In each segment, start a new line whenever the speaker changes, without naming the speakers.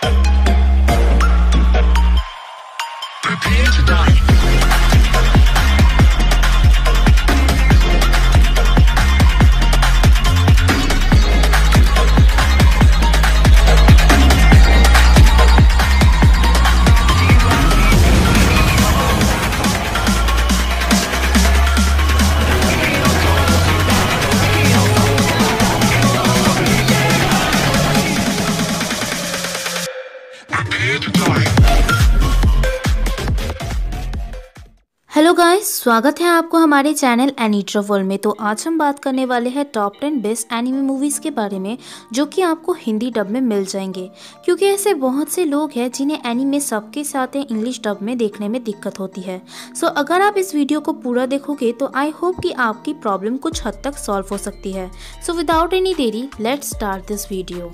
Prepare to die.
Hello guys, स्वागत है आपको हमारे चैनल एनीट्रा वर्ल्ड में। तो आज हम बात करने वाले हैं टॉप 10 बेस्ट एनिमे मूवीज़ के बारे में, जो कि आपको हिंदी डब में मिल जाएंगे। क्योंकि ऐसे बहुत से लोग हैं जिन्हें एनिमे सबके साथ इंग्लिश डब में देखने में दिक्कत होती है। सो अगर आप इस वीडियो को पूरा देखोगे तो आई होप कि आपकी प्रॉब्लम कुछ हद तक सॉल्व हो सकती है। सो विदाउट एनी देरी लेट्स स्टार्ट दिस वीडियो।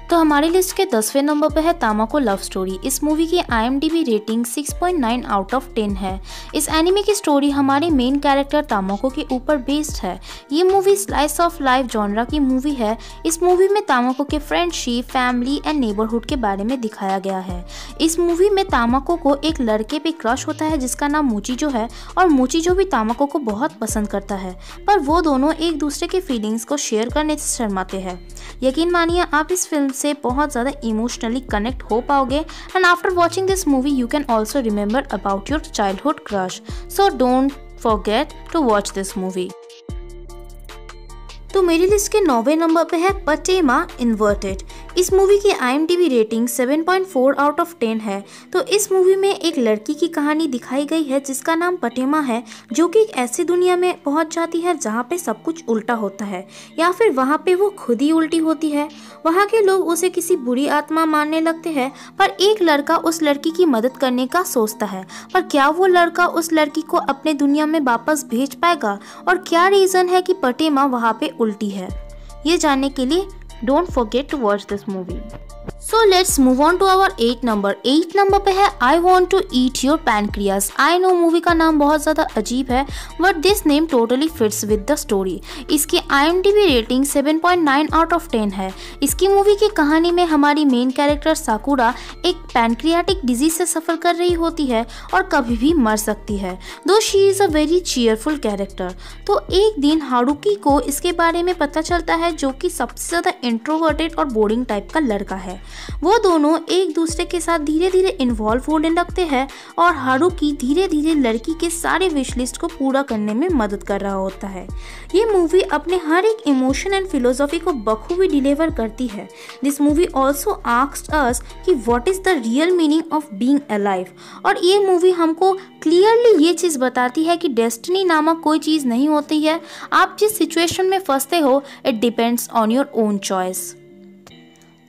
तो हमारी लिस्ट के 10वें नंबर पर है तामाको लव स्टोरी। इस मूवी की IMDb रेटिंग 6.9 आउट ऑफ 10 है। इस एनिमे की स्टोरी हमारे मेन कैरेक्टर तामाको के ऊपर बेस्ड है। ये movie slice of life genre की मूवी है। इस मूवी में तामाको के फ्रेंडशिप, फैमिली एंड नेबरहुड के बारे में दिखाया गया है। इस मूवी में तामाको को एक लड़के पे क्रश होता है जिसका नाम मूचिजो है, और मूचिजो भी तामाको को बहुत पसंद करता है, पर वो दोनों एक दूसरे के फीलिंग्स को शेयर करने से शर्माते हैं। यकीन मानिए आप इस फिल्म से बहुत ज़्यादा इमोशनली कनेक्ट हो पाओगे। And after watching this movie you can also remember about your childhood crush. So don't forget to watch this movie. तो मेरी लिस्ट के 9वें नंबर पे है पटेमा इन्वर्टेड। इस मूवी की IMDb रेटिंग 7.4 आउट ऑफ 10 है। तो इस मूवी में एक लड़की की कहानी दिखाई गई है जिसका नाम पटेमा है, जो कि एक ऐसी दुनिया में पहुंच जाती है जहां पे सब कुछ उल्टा होता है, या फिर वहां पे वो खुद ही उल्टी होती है। वहां के लोग उसे किसी बुरी आत्मा मानने लगते हैं, पर एक लड़का उस लड़की की मदद करने का सोचता है। पर क्या वो लड़का उस लड़की को अपने दुनिया में वापस भेज पाएगा, और क्या रीज़न है कि पटेमा वहां पे उल्टी है? ये जानने के लिए don't forget to watch this movie. So let's move on to our 8 number. 8 number पे है I want to eat your pancreas. I know movie का नाम बहुत ज़्यादा अजीब है, but this name totally fits with the story. इसकी IMDb rating 7.9 out of 10 है। इसकी मूवी की कहानी में हमारी मेन कैरेक्टर साकुरा एक पैनक्रियाटिक डिजीज से सफ़र कर रही होती है और कभी भी मर सकती है, दो she is a very cheerful character. तो एक दिन हारुकी को इसके बारे में पता चलता है, जो कि सबसे ज़्यादा इंट्रोवर्टेड और बोरिंग टाइप का लड़का है। वो दोनों एक दूसरे के साथ धीरे धीरे इन्वॉल्व होने लगते हैं, और हारुकी धीरे धीरे लड़की के सारे विश लिस्ट को पूरा करने में मदद कर रहा होता है। ये मूवी अपने हर एक इमोशन एंड फिलोसॉफी को बखूबी डिलीवर करती है। This movie also asked us कि what is the real meaning of being alive. और ये मूवी हमको क्लियरली ये चीज़ बताती है कि डेस्टिनी नामक कोई चीज़ नहीं होती है। आप जिस सिचुएशन में फंसते हो it depends on your own choice.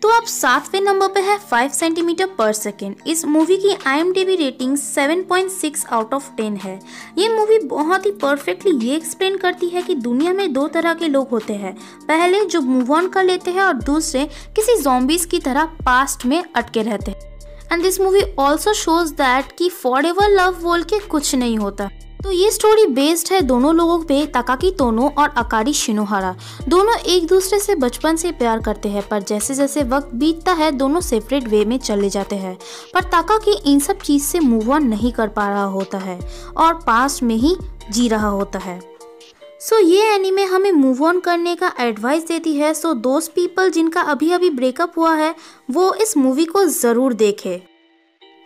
तो अब 7वें नंबर पे है 5 सेंटीमीटर पर सेकेंड। इस मूवी की IMDb रेटिंग 7.6 आउट ऑफ 10 है। ये मूवी बहुत ही परफेक्टली ये एक्सप्लेन करती है कि दुनिया में दो तरह के लोग होते हैं, पहले जो मूव ऑन कर लेते हैं और दूसरे किसी ज़ॉम्बीज की तरह पास्ट में अटके रहते हैं। And this movie also shows that कि फॉरएवर लव बोल के कुछ नहीं होता। तो ये स्टोरी बेस्ड है दोनों लोगों पे, ताकाकी तोनो और अकारी शिनोहारा। दोनों एक दूसरे से बचपन से प्यार करते हैं, पर जैसे जैसे वक्त बीतता है दोनों सेपरेट वे में चले जाते हैं। पर ताकाकी इन सब चीज़ से मूव ऑन नहीं कर पा रहा होता है और पास्ट में ही जी रहा होता है। सो ये एनीमे हमें मूव ऑन करने का एडवाइस देती है। सो दोस्त पीपल जिनका अभी अभी ब्रेकअप हुआ है वो इस मूवी को ज़रूर देखें।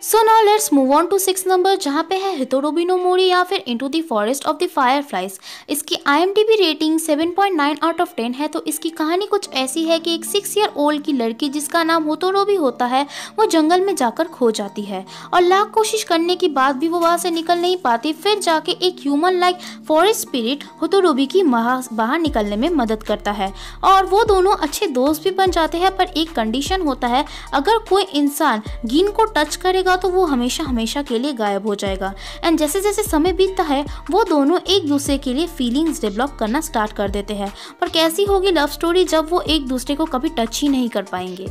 So now let's move on to 6 number, जहाँ पे है हितोरोबी नो मोरी या फिर into the forest of the fireflies. इसकी IMDb रेटिंग 7.9 आउट ऑफ 10 है। तो इसकी कहानी कुछ ऐसी है कि एक 6 ईयर ओल्ड की लड़की जिसका नाम हितोरोबी होता है वो जंगल में जाकर खो जाती है, और लाख कोशिश करने के बाद भी वो वहाँ से निकल नहीं पाती। फिर जाके एक ह्यूमन लाइक फॉरेस्ट स्पिरिट हितोरोबी की बाहर निकलने में मदद करता है, और वो दोनों अच्छे दोस्त भी बन जाते हैं। पर एक कंडीशन होता है, अगर कोई इंसान गिन को टच करेगा तो वो हमेशा हमेशा के लिए गायब हो जाएगा। एंड जैसे जैसे समय बीतता है वो दोनों एक दूसरे के लिए फीलिंग्स डेवलप करना स्टार्ट कर देते हैं। पर कैसी होगी लव स्टोरी जब वो एक दूसरे को कभी टच ही नहीं कर पाएंगे।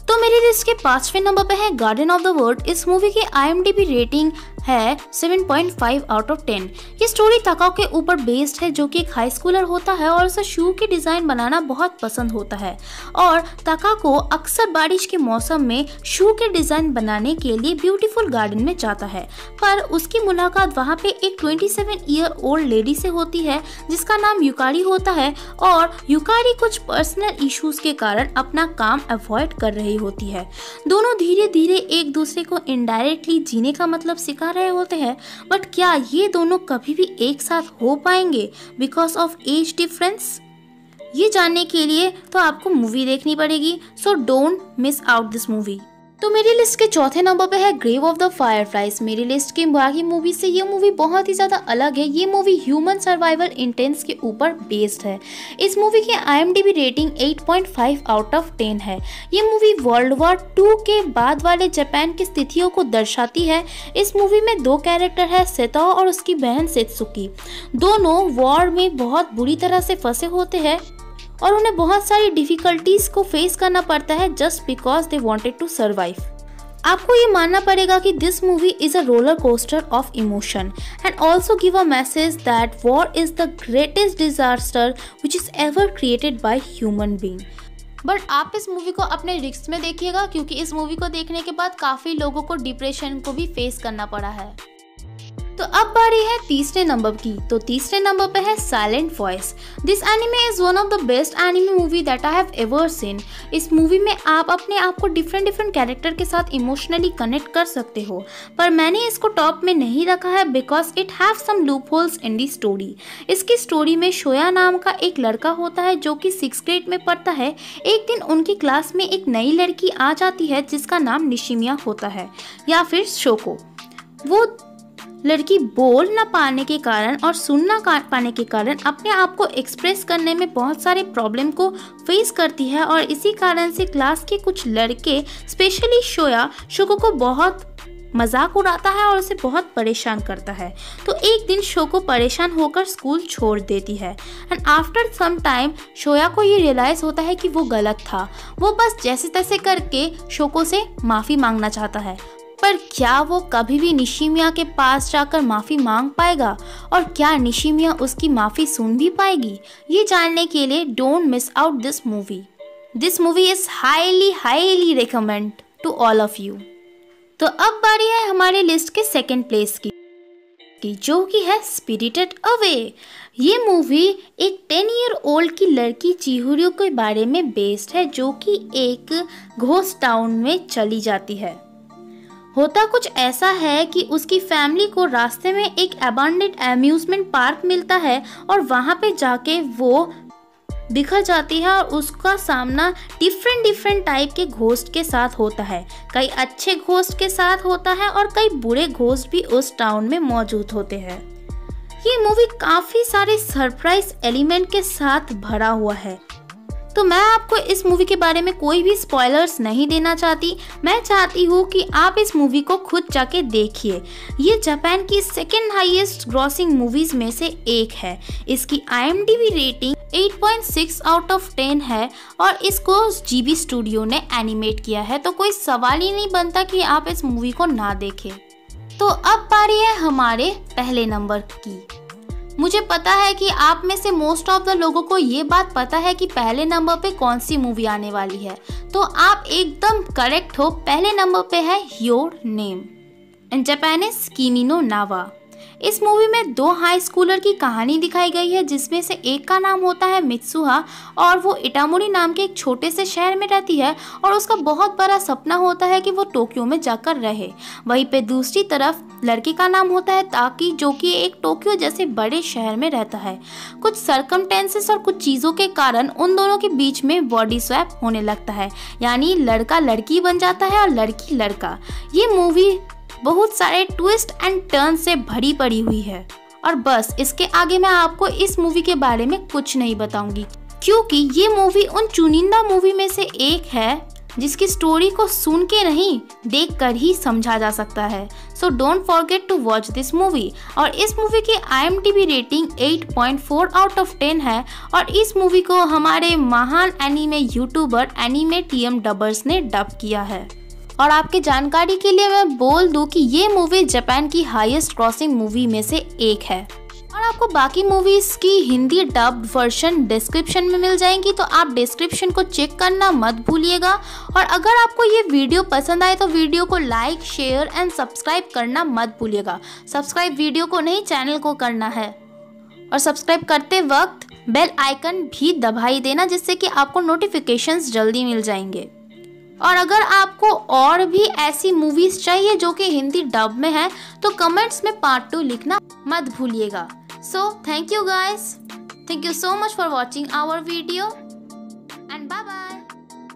तो मेरी लिस्ट के 5वें नंबर पे है गार्डन ऑफ द वर्ल्ड। इस मूवी की IMDb रेटिंग है 7.5 आउट ऑफ 10। ये स्टोरी तकाओ के ऊपर बेस्ड है, जो कि एक हाई स्कूलर होता है और उसे शू की डिज़ाइन बनाना बहुत पसंद होता है और तकाको अक्सर बारिश के मौसम में शू के डिज़ाइन बनाने के लिए ब्यूटीफुल गार्डन में जाता है। पर उसकी मुलाकात वहाँ पे एक 27 ईयर ओल्ड लेडी से होती है जिसका नाम युकारी होता है और युकारी कुछ पर्सनल इश्यूज के कारण अपना काम अवॉइड कर रही होती है। दोनों धीरे धीरे एक दूसरे को इनडायरेक्टली जीने का मतलब सिखा रहे होते हैं, बट क्या ये दोनों कभी भी एक साथ हो पाएंगे बिकॉज ऑफ एज डिफरेंस? ये जानने के लिए तो आपको मूवी देखनी पड़ेगी, so don't miss out this movie. तो मेरी लिस्ट के चौथे नंबर पे है ग्रेव ऑफ द फायरफ्लाइज। मेरी लिस्ट की बाकी मूवी से ये मूवी बहुत ही ज़्यादा अलग है। ये मूवी ह्यूमन सर्वाइवल इंटेंस के ऊपर बेस्ड है। इस मूवी की IMDb रेटिंग 8.5 आउट ऑफ 10 है। ये मूवी वर्ल्ड वॉर 2 के बाद वाले जापान की स्थितियों को दर्शाती है। इस मूवी में दो कैरेक्टर है, सेताओ और उसकी बहन सेत्सुकी। दोनों वॉर में बहुत बुरी तरह से फंसे होते हैं और उन्हें बहुत सारी डिफिकल्टीज को फेस करना पड़ता है just because they wanted to survive. आपको ये मानना पड़ेगा कि this movie is a roller coaster of emotion and also give a message that war is the greatest disaster which is ever created by human being. But आप इस movie को अपने risk में देखिएगा, क्योंकि इस मूवी को देखने के बाद काफ़ी लोगों को डिप्रेशन को भी फेस करना पड़ा है। तो अब बारी है तीसरे नंबर की। तो तीसरे नंबर पे है silent voice. This anime is one of the best anime movie that I have ever seen. इस मूवी में आप अपने आप को डिफरेंट कैरेक्टर के साथ इमोशनली कनेक्ट कर सकते हो, पर मैंने इसको टॉप में नहीं रखा है because it have some loop holes in the story. इसकी स्टोरी में शोया नाम का एक लड़का होता है जो कि 6th ग्रेड में पढ़ता है। एक दिन उनकी क्लास में एक नई लड़की आ जाती है जिसका नाम निशिमिया होता है या फिर शोको। वो लड़की बोल न पाने के कारण और सुन न पाने के कारण अपने आप को एक्सप्रेस करने में बहुत सारे प्रॉब्लम को फेस करती है और इसी कारण से क्लास के कुछ लड़के स्पेशली शोको को बहुत मजाक उड़ाता है और उसे बहुत परेशान करता है। तो एक दिन शोको परेशान होकर स्कूल छोड़ देती है and after some time Shoya को ये रियलाइज़ होता है कि वो गलत था। वो बस जैसे तैसे करके शोको से माफ़ी मांगना चाहता है, पर क्या वो कभी भी निशिमिया के पास जाकर माफ़ी मांग पाएगा और क्या निशिमिया उसकी माफ़ी सुन भी पाएगी? ये जानने के लिए don't miss out this movie. This movie is highly recommend to all of you. तो अब बारी है हमारे लिस्ट के सेकंड प्लेस की, जो कि है स्पिरिटेड अवे। ये मूवी एक 10 ईयर ओल्ड की लड़की चिहुरू के बारे में बेस्ड है, जो कि एक घोस्ट टाउन में चली जाती है। होता कुछ ऐसा है कि उसकी फैमिली को रास्ते में एक अबैंडन्ड अम्यूजमेंट पार्क मिलता है और वहाँ पे जाके वो बिखर जाती है और उसका सामना डिफरेंट टाइप के घोस्ट के साथ होता है। कई अच्छे घोस्ट के साथ होता है और कई बुरे घोस्ट भी उस टाउन में मौजूद होते हैं। ये मूवी काफ़ी सारे सरप्राइज एलिमेंट के साथ भरा हुआ है। तो मैं आपको इस मूवी के बारे में कोई भी स्पॉयलर्स नहीं देना चाहती। मैं चाहती हूँ कि आप इस मूवी को खुद जाके देखिए। ये जापान की सेकेंड हाईएस्ट ग्रॉसिंग मूवीज में से एक है। इसकी IMDb रेटिंग 8.6 आउट ऑफ 10 है और इसको GB स्टूडियो ने एनिमेट किया है, तो कोई सवाल ही नहीं बनता कि आप इस मूवी को ना देखें। तो अब बारी है हमारे पहले नंबर की। मुझे पता है कि आप में से मोस्ट ऑफ द लोगों को ये बात पता है कि पहले नंबर पे कौन सी मूवी आने वाली है, तो आप एकदम करेक्ट हो। पहले नंबर पे है योर नेम, इन जापानीज किमी नो नावा। इस मूवी में दो हाई स्कूलर की कहानी दिखाई गई है, जिसमें से एक का नाम होता है मित्सुहा और वो इटामोरी नाम के एक छोटे से शहर में रहती है और उसका बहुत बड़ा सपना होता है कि वो टोक्यो में जाकर रहे। वहीं पे दूसरी तरफ लड़के का नाम होता है ताकी, जो कि एक टोक्यो जैसे बड़े शहर में रहता है। कुछ सर्कमटेंसेस और कुछ चीज़ों के कारण उन दोनों के बीच में बॉडी स्वैप होने लगता है, यानी लड़का लड़की बन जाता है और लड़की लड़का। ये मूवी बहुत सारे ट्विस्ट एंड टर्न से भरी पड़ी हुई है और बस इसके आगे मैं आपको इस मूवी के बारे में कुछ नहीं बताऊंगी, क्योंकि ये मूवी उन चुनिंदा मूवी में से एक है जिसकी स्टोरी को सुन के नहीं देखकर ही समझा जा सकता है। So don't forget to watch this movie. और इस मूवी की IMDb रेटिंग 8.4 आउट ऑफ 10 है और इस मूवी को हमारे महान anime YouTuber anime TM dubbers ने डब किया है। और आपकी जानकारी के लिए मैं बोल दूं कि ये मूवी जापान की हाईएस्ट क्रॉसिंग मूवी में से एक है। और आपको बाकी मूवीज की हिंदी डब्ड वर्जन डिस्क्रिप्शन में मिल जाएंगी, तो आप डिस्क्रिप्शन को चेक करना मत भूलिएगा। और अगर आपको ये वीडियो पसंद आए तो वीडियो को लाइक, शेयर एंड सब्सक्राइब करना मत भूलिएगा। सब्सक्राइब वीडियो को नहीं, चैनल को करना है। और सब्सक्राइब करते वक्त बेल आइकन भी दबाई देना, जिससे कि आपको नोटिफिकेशंस जल्दी मिल जाएंगे। और अगर आपको और भी ऐसी मूवीज चाहिए जो कि हिंदी डब में है, तो कमेंट्स में पार्ट 2 लिखना मत भूलिएगा। So thank you guys. Thank you so much for watching our video.